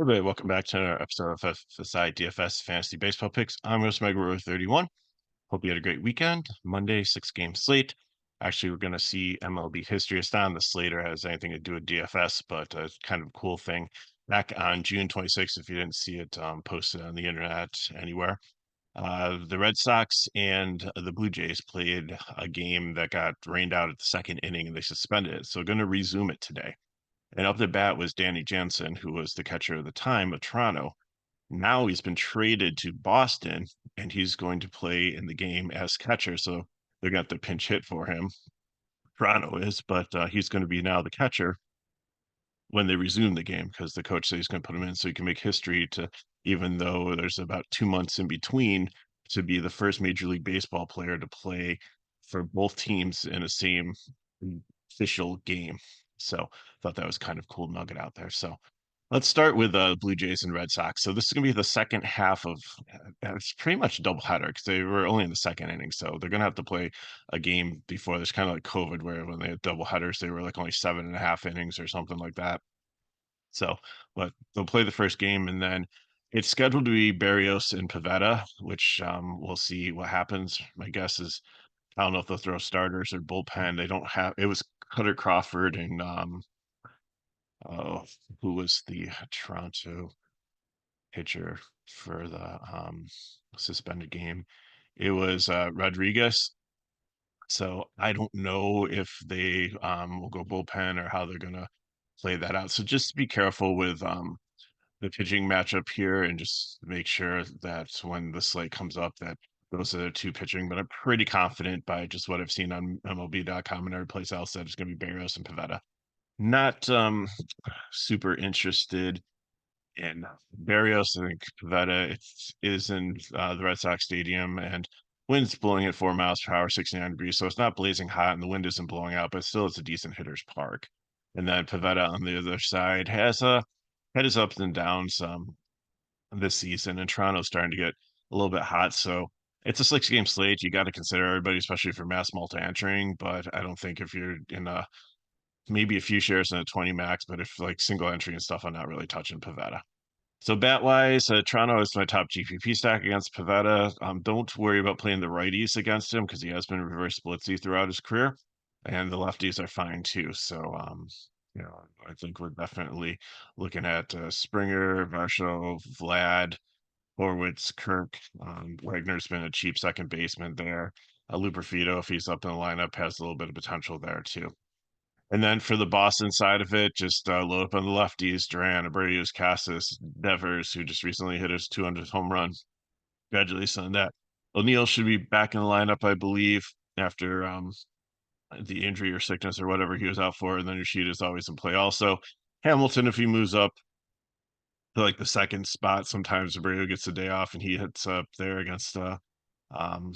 Everybody, welcome back to another episode of FSi DFS Fantasy Baseball Picks. I'm Roast Megawar 31. Hope you had a great weekend. Monday, 6-game slate. Actually, we're going to see MLB history. It's not on the slate or has anything to do with DFS, but it's kind of a cool thing. Back on June 26th, if you didn't see it posted on the internet anywhere, the Red Sox and the Blue Jays played a game that got rained out at the second inning and they suspended it. So going to resume it today. And up the bat was Danny Jansen, who was the catcher at the time of Toronto. Now he's been traded to Boston, and he's going to play in the game as catcher. So they're going to have to pinch hit for him. Toronto is, but he's going to be now the catcher when they resume the game because the coach says he's going to put him in so he can make history to, even though there's about 2 months in between, to be the first Major League Baseball player to play for both teams in the same official game. So thought that was kind of cool nugget out there. So let's start with Blue Jays and Red Sox. So this is going to be the second half of it's pretty much a doubleheader because they were only in the second inning. So they're going to have to play a game before. There's kind of like COVID where when they had doubleheaders, they were like only 7.5 innings or something like that. So, but they'll play the first game and then it's scheduled to be Barrios and Pivetta, which we'll see what happens. My guess is I don't know if they'll throw starters or bullpen. They don't have it was Cutter Crawford and oh, who was the Toronto pitcher for the suspended game? It was Rodriguez. So I don't know if they will go bullpen or how they're gonna play that out. So just be careful with the pitching matchup here and just make sure that when the slate comes up that those are the two pitching. But I'm pretty confident by just what I've seen on MLB.com and every place else that it's gonna be Barrios and Pivetta. Not super interested in Barrios. I think Pivetta is in the Red Sox stadium and wind's blowing at 4 miles per hour, 69 degrees. So it's not blazing hot and the wind isn't blowing out, but still it's a decent hitter's park. And then Pivetta on the other side has had his ups and downs this season, and Toronto's starting to get a little bit hot. So it's a 6-game slate. You got to consider everybody, especially for mass multi entering. But I don't think if you're in a maybe a few shares in a 20 max, but if like single entry and stuff, I'm not really touching Pavetta. So bat wise, Toronto is my top GPP stack against Pavetta. Don't worry about playing the righties against him because he has been reverse splitsy throughout his career, and the lefties are fine too. So, I think we're definitely looking at Springer, Varsho, Vlad, Horwitz, Kirk. Wagner's been a cheap second baseman there. Luperfido, if he's up in the lineup, has a little bit of potential there too. And then for the Boston side of it, just load up on the lefties, Duran, Abreu, Casas, Devers, who just recently hit his 200th home run. Congratulations on that. O'Neill should be back in the lineup, I believe, after the injury or sickness or whatever he was out for. And then Yoshida is always in play. Also, Hamilton, if he moves up to like the second spot, sometimes Abreu gets a day off and he hits up there against um,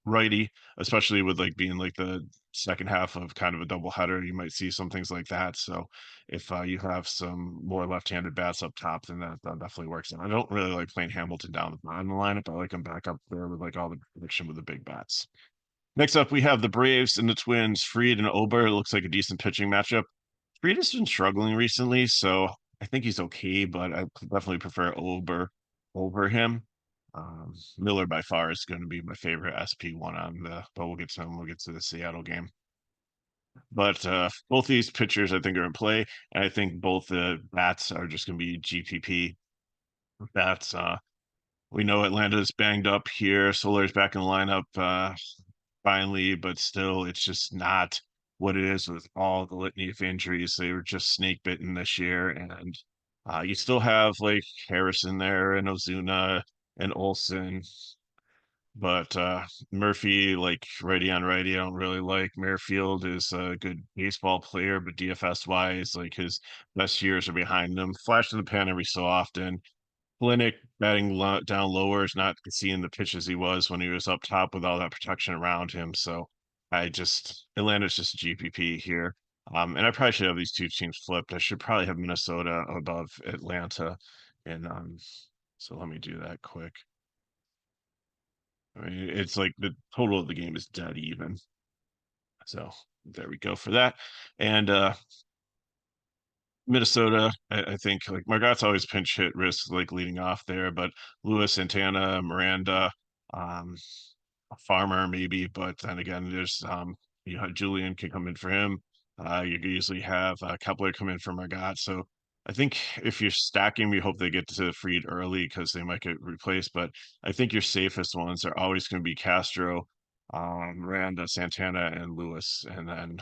righty, especially with like being like the second half of kind of a double header. You might see some things like that. So if you have some more left-handed bats up top, then that definitely works. And I don't really like playing Hamilton down the bottom of the lineup. I like him back up there with like all the prediction with the big bats. Next up, we have the Braves and the Twins. Fried and Ober. It looks like a decent pitching matchup. Fried has been struggling recently, so I think he's okay, but I definitely prefer Ober over him. Miller by far is going to be my favorite SP1 on the, but we'll get to him. We'll get to the Seattle game. But both these pitchers, I think, are in play, and I think both the bats are just going to be GPP bats. We know Atlanta's banged up here. Soler's back in the lineup finally, but still, it's just not what it is with all the litany of injuries. They were just snake bitten this year, and you still have like Harrison there and Ozuna and Olson, but Murphy, like righty on righty, I don't really like. Merrifield is a good baseball player, but DFS wise, like his best years are behind him. Flash in the pan every so often. Clinic batting down lower is not seeing the pitches he was when he was up top with all that protection around him. So Atlanta's just GPP here. And I probably should have these two teams flipped. I should probably have Minnesota above Atlanta. And so let me do that quick. I mean, it's like the total of the game is dead even. So there we go for that. And Minnesota, I think like Margot's always pinch hit risk like leading off there, but Lewis, Santana, Miranda, um, Farmer maybe, but then again, there's you know Julian can come in for him. You could usually have Kepler come in for Margot. So I think if you're stacking, we hope they get to Freed early because they might get replaced. But I think your safest ones are always going to be Castro, Miranda, Santana, and Lewis. And then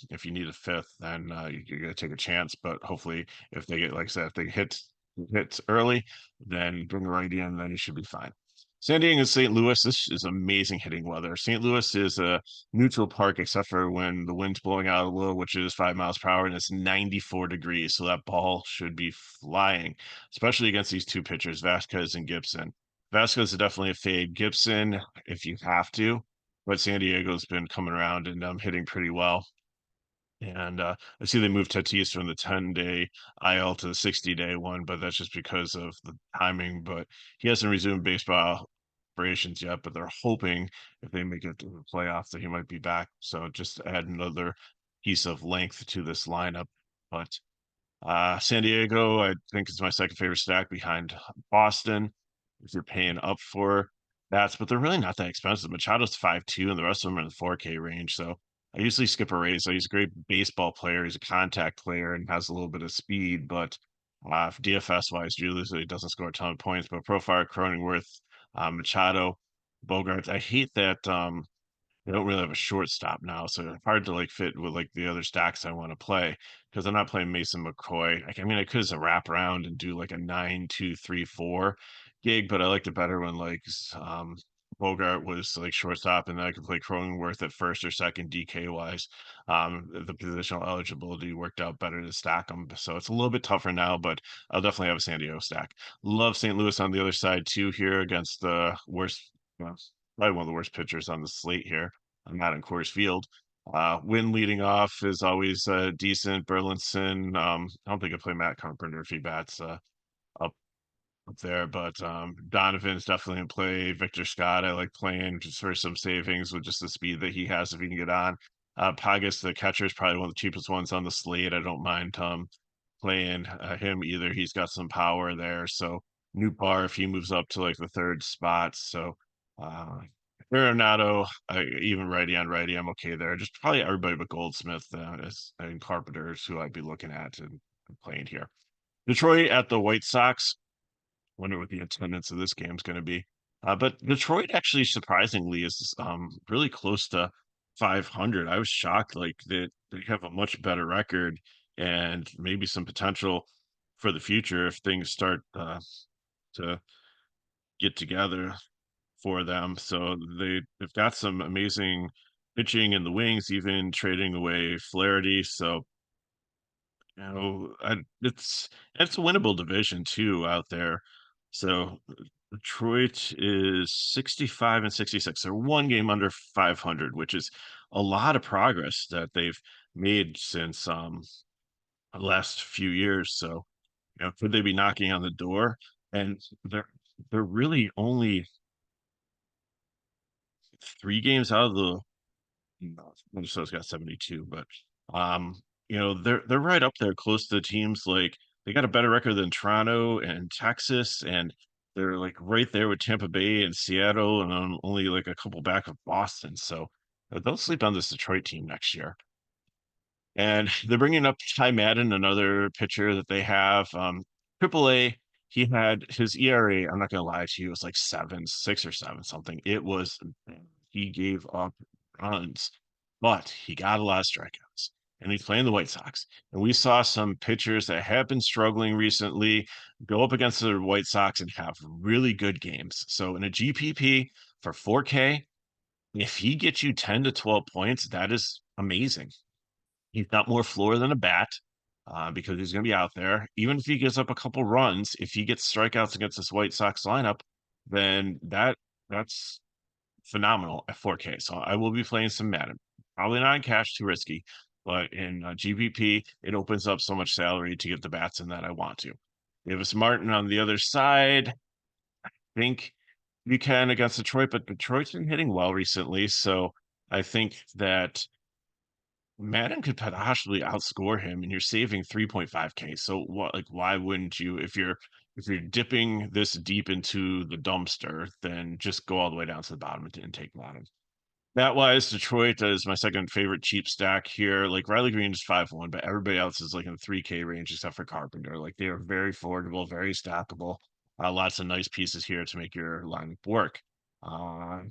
if you need a fifth, then you're going to take a chance. But hopefully, if they get, like I said, if they hit early, then bring the right in, then you should be fine. San Diego and St. Louis, this is amazing hitting weather. St. Louis is a neutral park except for when the wind's blowing out a little, which is 5 miles per hour, and it's 94 degrees. So that ball should be flying, especially against these two pitchers, Vasquez and Gibson. Vasquez is definitely a fade. Gibson, if you have to, but San Diego's been coming around and hitting pretty well. And I see they moved Tatis from the 10-day IL to the 60-day one, but that's just because of the timing. But he hasn't resumed baseball operations yet, but they're hoping if they make it to the playoffs that he might be back. So just add another piece of length to this lineup. But San Diego, I think is my second favorite stack behind Boston. If you're paying up for bats, but they're really not that expensive. Machado's 5.2, and the rest of them are in the 4K range. So I usually skip a raise. So he's a great baseball player. He's a contact player and has a little bit of speed, but DFS wise, usually doesn't score a ton of points. But Profile, Cronenworth, Machado, Bogart. I hate that they don't really have a shortstop now, so it's hard to like fit with like the other stacks I want to play because I'm not playing Mason McCoy. Like, I mean, I could as a wrap around and do like a 9-2-3-4 gig, but I liked it better when like Bogart was like shortstop, and then I could play Cronenworth at first or second DK wise. The positional eligibility worked out better to stack them, so it's a little bit tougher now, but I'll definitely have a San Diego stack. Love St. Louis on the other side too here against the worst. Well, probably one of the worst pitchers on the slate here. I'm not in Coors Field. Win leading off is always decent. Burlinson. I don't think I play Matt Carpenter if he bats up up there, but Donovan's definitely in play. Victor Scott, I like playing just for some savings with just the speed that he has if he can get on. Pagas, the catcher, is probably one of the cheapest ones on the slate. I don't mind playing him either. He's got some power there. So new bar if he moves up to like the third spot. So uh Arenado, even righty on righty, I'm okay there. Just probably everybody but Goldsmith and Carpenters who I'd be looking at and playing here. Detroit at the White Sox. Wonder what the attendance of this game is going to be. But Detroit actually surprisingly is really close to 500. I was shocked like that they have a much better record and maybe some potential for the future if things start to get together for them. So they've got some amazing pitching in the wings, even trading away Flaherty. So it's a winnable division too out there. So Detroit is 65 and 66. They're one game under 500, which is a lot of progress that they've made since the last few years. So, could they be knocking on the door? And they're really only 3 games out of the no, Minnesota's got 72, but they're right up there close to the teams like they got a better record than Toronto and Texas, and they're like right there with Tampa Bay and Seattle, and only like a couple back of Boston. So don't sleep on this Detroit team next year. And they're bringing up Ty Madden, another pitcher that they have. AAA, he had his ERA, I'm not gonna lie to you, it was like 6 or 7 something. It was he gave up runs, but he got a lot of strikeouts. And he's playing the White Sox. And we saw some pitchers that have been struggling recently go up against the White Sox and have really good games. So in a GPP for 4K, if he gets you 10 to 12 points, that is amazing. He's got more floor than a bat because he's going to be out there. Even if he gives up a couple runs, if he gets strikeouts against this White Sox lineup, then that's phenomenal at 4K. So I will be playing some Madden. Probably not in cash, too risky, but in GPP, it opens up so much salary to get the bats in that I want to. Davis Martin on the other side. I think you can against Detroit, but Detroit's been hitting well recently. So I think that Madden could possibly outscore him, and you're saving 3.5K. So what, like, why wouldn't you, if you're dipping this deep into the dumpster, then just go all the way down to the bottom and take Madden. That wise, Detroit is my second favorite cheap stack here. Like Riley Green is 5-1, but everybody else is like in the 3K range except for Carpenter. Like they are very affordable, very stackable. Lots of nice pieces here to make your lineup work. Uh,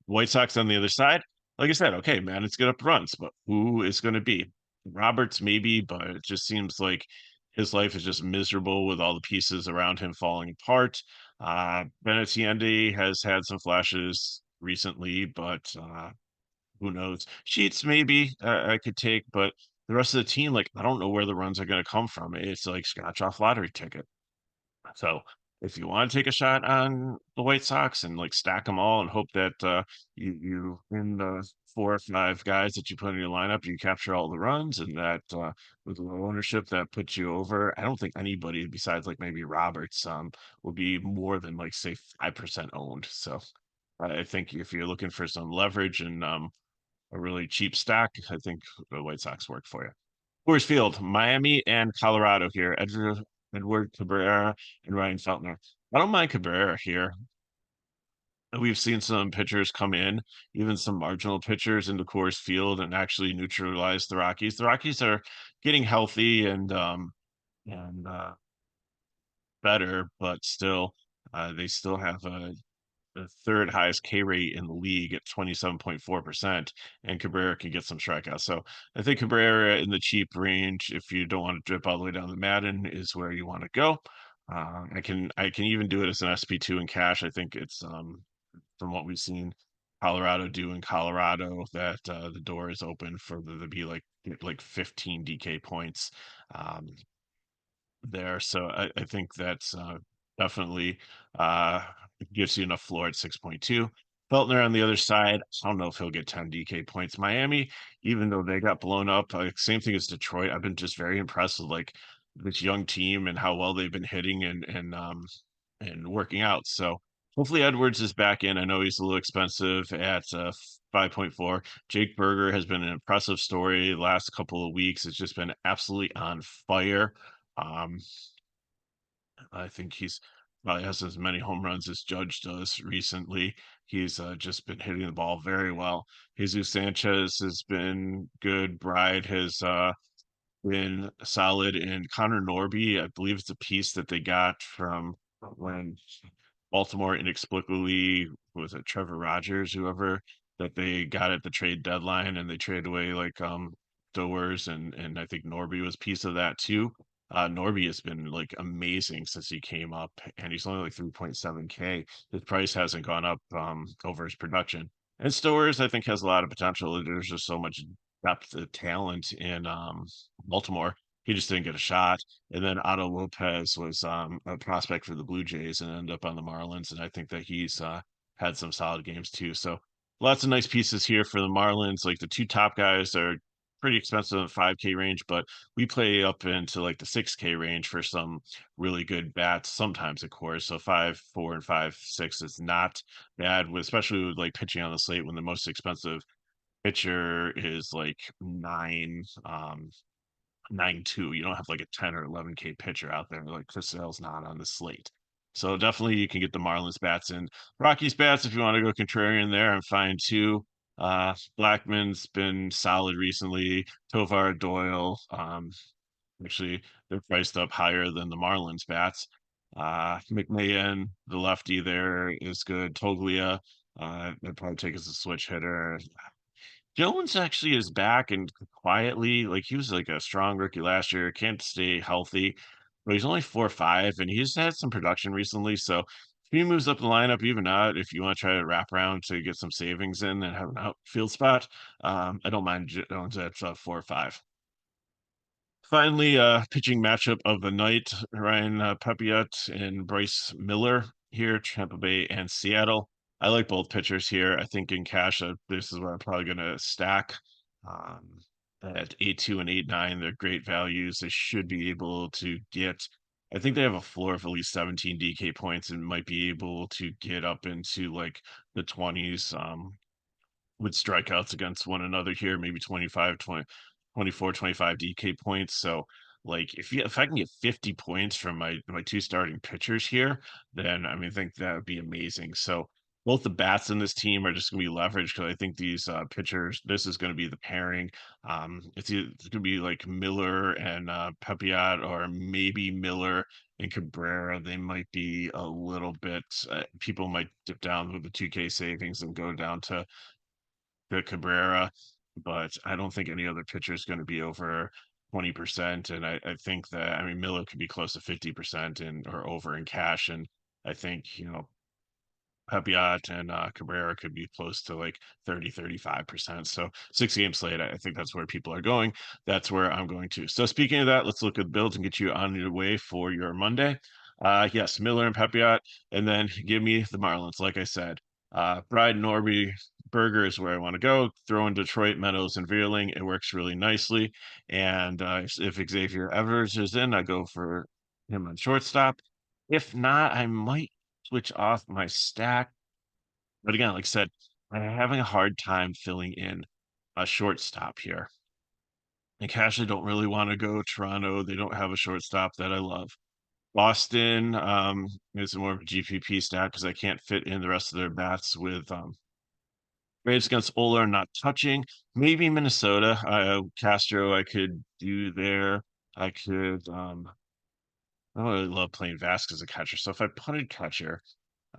White Sox on the other side, like I said, okay, man, it's good up runs, but who is going to be? Roberts, maybe, but it just seems like his life is just miserable with all the pieces around him falling apart. Benintendi has had some flashes recently, but who knows? Sheets maybe I could take, but the rest of the team, like I don't know where the runs are going to come from. It's like scratch off lottery ticket. So if you want to take a shot on the White Sox and like stack them all and hope that you in the 4 or 5 guys that you put in your lineup, you capture all the runs and that with low ownership that puts you over. I don't think anybody besides like maybe Roberts will be more than like say 5% owned. So I think if you're looking for some leverage and a really cheap stack, I think the White Sox work for you. Coors Field, Miami and Colorado here. Edward Cabrera and Ryan Feltner. I don't mind Cabrera here. We've seen some pitchers come in, even some marginal pitchers into Coors Field and actually neutralize the Rockies. The Rockies are getting healthy and better, but still, they still have the third highest K rate in the league at 27.4%, and Cabrera can get some strikeouts. So I think Cabrera in the cheap range, if you don't want to drip all the way down the Madden, is where you want to go. I can even do it as an SP2 in cash. I think it's from what we've seen Colorado do in Colorado that the door is open for there to be like 15 DK points. Um, there. So I think that's definitely uh, gives you enough floor at 6.2. Feltner on the other side, I don't know if he'll get 10 DK points. Miami, even though they got blown up, same thing as Detroit. I've been just very impressed with like this young team and how well they've been hitting and working out. So hopefully Edwards is back in. I know he's a little expensive at 5.4. Jake Berger has been an impressive story the last couple of weeks. It's just been absolutely on fire. Um, I think he's probably has as many home runs as Judge does recently. He's just been hitting the ball very well. Jesus Sanchez has been good. Bride has been solid. And Connor Norby, I believe it's a piece that they got from when Baltimore inexplicably was it Trevor Rogers, whoever that they got at the trade deadline, and they traded away like Doers and I think Norby was piece of that too. Norby has been like amazing since he came up, and he's only like 3.7K. His price hasn't gone up over his production. And Stowers, I think, has a lot of potential. There's just so much depth of talent in Baltimore. He just didn't get a shot. And then Otto Lopez was a prospect for the Blue Jays and ended up on the Marlins. And I think that he's had some solid games too. So lots of nice pieces here for the Marlins. Like the two top guys are pretty expensive in the 5K range, but we play up into like the 6K range for some really good bats sometimes, of course. So 5-4 and 5-6 is not bad, especially with like pitching on the slate when the most expensive pitcher is like 9.2. You don't have like a 10 or 11K pitcher out there like Chris Sale's not on the slate. So definitely you can get the Marlins bats and Rockies bats if you want to go contrarian there. I'm fine too. Blackman's been solid recently. Tovar Doyle, actually they're priced up higher than the Marlins bats. McMahon, the lefty there is good. Toglia, I'd probably take as a switch hitter. Jones actually is back and quietly, like he was like a strong rookie last year, can't stay healthy, but he's only 4.5 and he's had some production recently. So if he moves up the lineup, even out, if you want to try to wrap around to get some savings in and have an outfield spot, I don't mind Jones at 4 or 5. Finally, pitching matchup of the night, Ryan Pepiot and Bryce Miller here, Tampa Bay and Seattle. I like both pitchers here. I think in cash, this is where I'm probably going to stack. Um, at 8.2 and 8.9, they're great values. They should be able to get, I think they have a floor of at least 17 DK points and might be able to get up into like the 20s with strikeouts against one another here, maybe 25, 20. 24, 25 DK points. So like if I can get 50 points from my two starting pitchers here, then I mean I think that would be amazing. So both the bats in this team are just gonna be leveraged because I think these pitchers, this is gonna be the pairing. It's gonna be like Miller and Pepiot, or maybe Miller and Cabrera. They might be a little bit people might dip down with the 2K savings and go down to Cabrera, but I don't think any other pitcher is gonna be over 20%, and I think that I mean, Miller could be close to 50% and or over in cash, and I think, Pepiot and Cabrera could be close to like 30, 35%. So 6 game slate, I think that's where people are going. That's where I'm going to. So speaking of that, let's look at the builds and get you on your way for your Monday. Yes, Miller and Pepiot, and then give me the Marlins. Like I said, Bride Norby Burger is where I want to go. Throw in Detroit, Meadows, and Veerling. It works really nicely. And if Xavier Evers is in, I go for him on shortstop. If not, I might switch off my stack. But again, like I said, I'm having a hard time filling in a shortstop here. And Cash, I don't really want to go Toronto. They don't have a shortstop that I love. Boston is more of a GPP stack because I can't fit in the rest of their bats with Braves against Oler not touching. Maybe Minnesota. Castro I could do there. I could I don't really love playing Vasquez as a catcher. So if I punted catcher,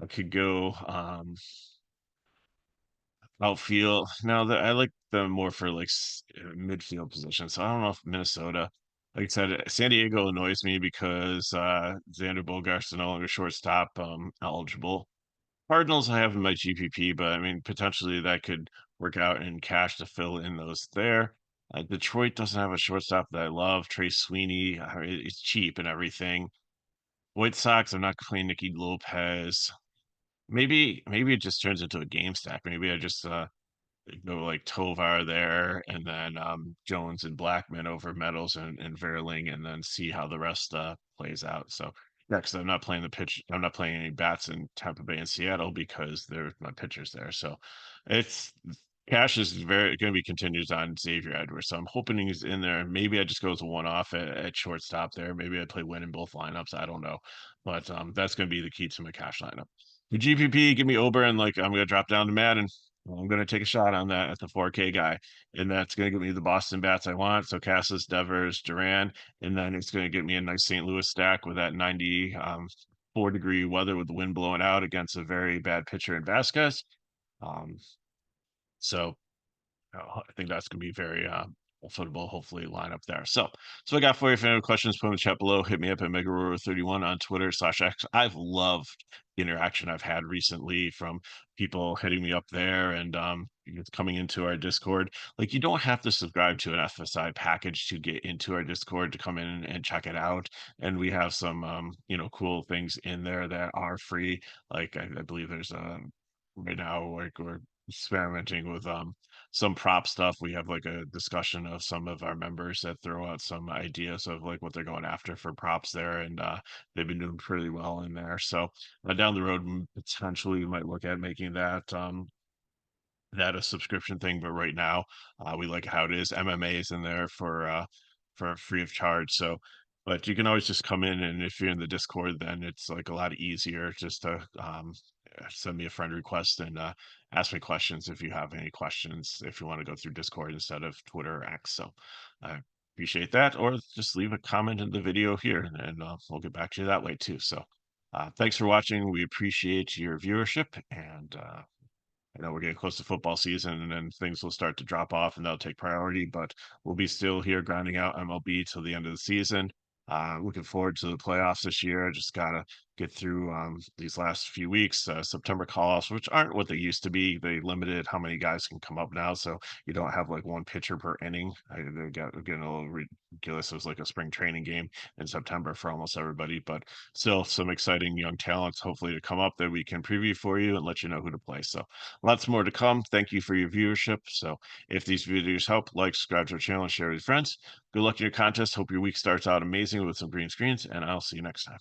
I could go outfield. Now that I like them more for like midfield position. So I don't know if Minnesota, like I said, San Diego annoys me because Xander Bogaerts is no longer shortstop eligible. Cardinals I have in my GPP, but I mean potentially that could work out in cash to fill in those there. Detroit doesn't have a shortstop that I love. Trey Sweeney, it's cheap and everything. White Sox, I'm not playing Nicky Lopez. Maybe it just turns into a game stack. Maybe I just go like Tovar there, and then Jones and Blackman over Metals and Verling, and then see how the rest plays out. So yeah, because I'm not playing the pitch. I'm not playing any bats in Tampa Bay and Seattle because they're my pitchers there. So it's cash is very going to be contingent on Xavier Edwards. So I'm hoping he's in there. Maybe I just go as a one off at shortstop there. Maybe I play win in both lineups. I don't know, but that's going to be the key to my cash lineup. The GPP, give me Ober, and like I'm going to drop down to Madden. I'm going to take a shot on that at the 4K guy, and that's going to get me the Boston bats I want. So Cassis, Devers, Duran, and then it's going to get me a nice St. Louis stack with that 94-degree weather with the wind blowing out against a very bad pitcher in Vasquez. Um, so I think that's going to be very football, hopefully line up there. So I got for you. If you have any questions, put in the chat below. Hit me up at MegaRoar31 on Twitter/X. I've loved the interaction I've had recently from people hitting me up there and coming into our Discord. Like you don't have to subscribe to an FSI package to get into our Discord to come in and check it out. And we have some cool things in there that are free. Like I believe there's right now like we're experimenting with some prop stuff. We have like a discussion of some of our members that throw out some ideas of like what they're going after for props there, and they've been doing pretty well in there. So down the road, potentially we might look at making that a subscription thing, but right now we like how it is. MMA is in there for free of charge. So but you can always just come in, and if you're in the Discord, then it's like a lot easier just to send me a friend request and ask me questions if you have any questions, if you want to go through Discord instead of Twitter or X. So I appreciate that, or just leave a comment in the video here, and we'll get back to you that way too. So thanks for watching. We appreciate your viewership, and I know we're getting close to football season, and then things will start to drop off, and that'll take priority. But we'll be still here grinding out MLB till the end of the season. Looking forward to the playoffs this year. I just gotta get through these last few weeks. September call-offs, which aren't what they used to be. They limited how many guys can come up now, so you don't have like one pitcher per inning. They got getting a little ridiculous. It was like a spring training game in September for almost everybody, but still some exciting young talents hopefully to come up that we can preview for you and let you know who to play. So lots more to come. Thank you for your viewership. So if these videos help, like, subscribe to our channel, and share with your friends. Good luck in your contest. Hope your week starts out amazing with some green screens, and I'll see you next time.